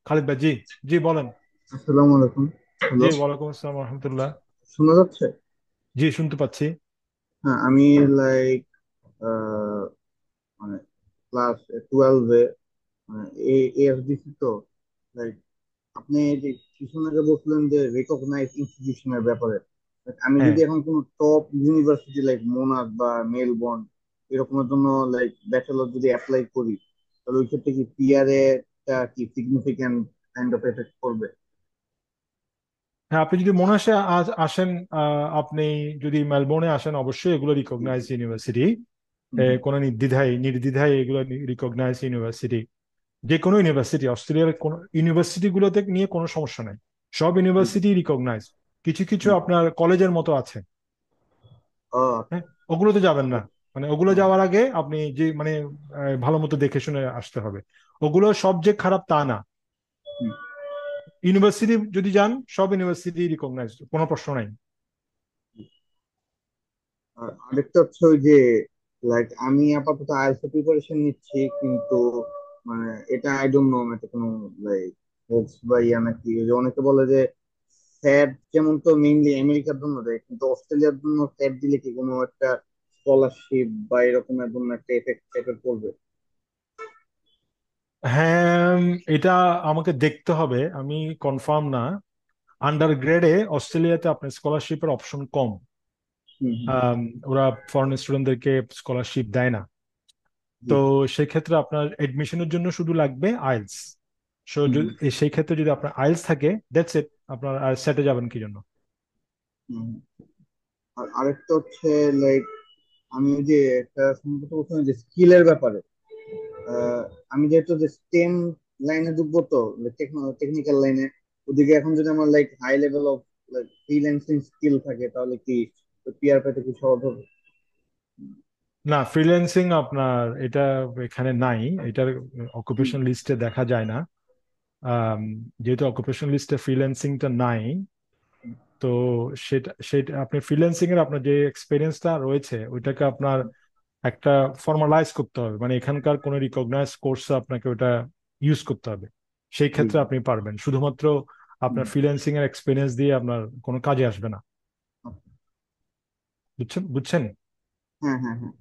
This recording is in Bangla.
খালিদ ভাই, জি। জি বলেন। আসসালামু আলাইকুম। জি, হ্যালো। ওয়ালাইকুম আসসালাম রহমতুল্লাহ। শোনা যাচ্ছে? জি, শুনতে পাচ্ছি। হ্যাঁ, আমি লাইক মানে ক্লাস 12-এ এএফডিসি তো লাইক আপনি যে কিছুক্ষণ আগে বলছিলেন যে রেকগনাইজ ইনস্টিটিউশনের ব্যাপারে। Like, আমি হ্যাঁ, যদি এখন কোনো টপ ইউনিভার্সিটি লাইক মোনাশ বা মেলবোর্ন এরকমের জন্য লাইক ব্যাচেলর যদি অ্যাপ্লাই করি, তাহলে ওই ক্ষেত্রে কি পিআরএ টা কি সিগনিফিক্যান্ট কাইন্ড অফ এফেক্ট করবে? হ্যাঁ, আপনি যদি মনাসে আসেন, আপনি যদি মেলবোর্নে আসেন, অবশ্যই এগুলো রিকগনাইজ ইউনিভার্সিটি। হুম হুম কোনো নির্দ্বিধায় নির্দ্বিধায় এগুলো রিকগনাইজ ইউনিভার্সিটি। যে কোনো ইউনিভার্সিটি, অস্ট্রেলিয়ার কোনো ইউনিভার্সিটি গুলোতে নিয়ে কোনো সমস্যা নাই। সব হুম ইউনিভার্সিটি রিকগনাইজ। কিছু কিছু হুম। আপনার কলেজের মতো আছে। ও আচ্ছা। হ্যাঁ, ওগুলোতে যাবেন না। মানে ওগুলো হুম যাওয়ার আগে আপনি যে মানে ভালো মতো দেখে শুনে আসতে হবে। ওগুলো সব যে খারাপ তা না। হুম। ইউনিভার্সিটি যদি যান, সব ইউনিভার্সিটি রিকগনাইজ, কোনো প্রশ্ন নাই। আর আরেকটা হচ্ছে ওই যে লাইক আমি আপাতত আইএলটিএস প্রিপারেশন নিচ্ছি, কিন্তু মানে এটা আই ডোন্ট নো এটা কোনো লাইক হোপস বা ইয়া নাকি। ওই যে অনেকে বলে যে স্যাট যেমন তো মেইনলি আমেরিকার জন্য দেয়, কিন্তু অস্ট্রেলিয়ার জন্য স্যাট দিলে কি কোনো একটা স্কলারশিপ বা এরকমের জন্য একটা এফেক্ট টাইপের পড়বে? হ্যাঁ, এটা আমাকে দেখতে হবে, আমি কনফার্ম না। আন্ডার গ্রেডে অস্ট্রেলিয়াতে আপনার স্কলারশিপের অপশন কম। হুম হুম আম, ওরা ফরেন স্টুডেন্টদেরকে স্কলারশিপ দেয় না। জি। তো সেক্ষেত্রে আপনার এডমিশনের জন্য শুধু লাগবে আইএলস। সো হুম সেই ক্ষেত্রে যদি আপনার আইএলস থাকে, দ্যাটস ইট। আপনার আর সেটে যাবেন কি জন্য? হুম। আর আরেকটা হচ্ছে লাইক আমি ওই যে একটা সম্ভবত বলছিলাম যে স্কিলের ব্যাপারে। আহ, আমি যেহেতু যে স্টেম লাইনে ঢুকবো তো টেকনিক্যাল লাইনে, ওদিকে এখন যদি আমার like high level of like freelancing skill থাকে তাহলে কি পিআর পেতে কি সহজ হবে? না, ফ্রিল্যান্সিং আপনার এটা এখানে নাই। এটার হুম অকুপেশন লিস্টে দেখা যায় না। আম, যেহেতু অকুপেশন লিস্টে ফ্রিল্যান্সিংটা নাই, তো সেটা সেটা আপনি ফ্রিল্যান্সিং এর আপনার যে এক্সপিরিয়েন্সটা রয়েছে ওইটাকে আপনার একটা ফর্মালাইজ করতে হবে, মানে এখানকার কোনো রিকগনাইজ কোর্স আপনাকে ওটা ইউজ করতে হবে। সেই জি ক্ষেত্রে জি। আপনি পারবেন, শুধুমাত্র হুম, আপনার ফ্রিল্যান্সিং এর এক্সপিরিয়েন্স দিয়ে আপনার কোনো কাজে আসবে না। আচ্ছা। বুঝছেন বুঝছেন? হ্যাঁ হ্যাঁ হ্যাঁ।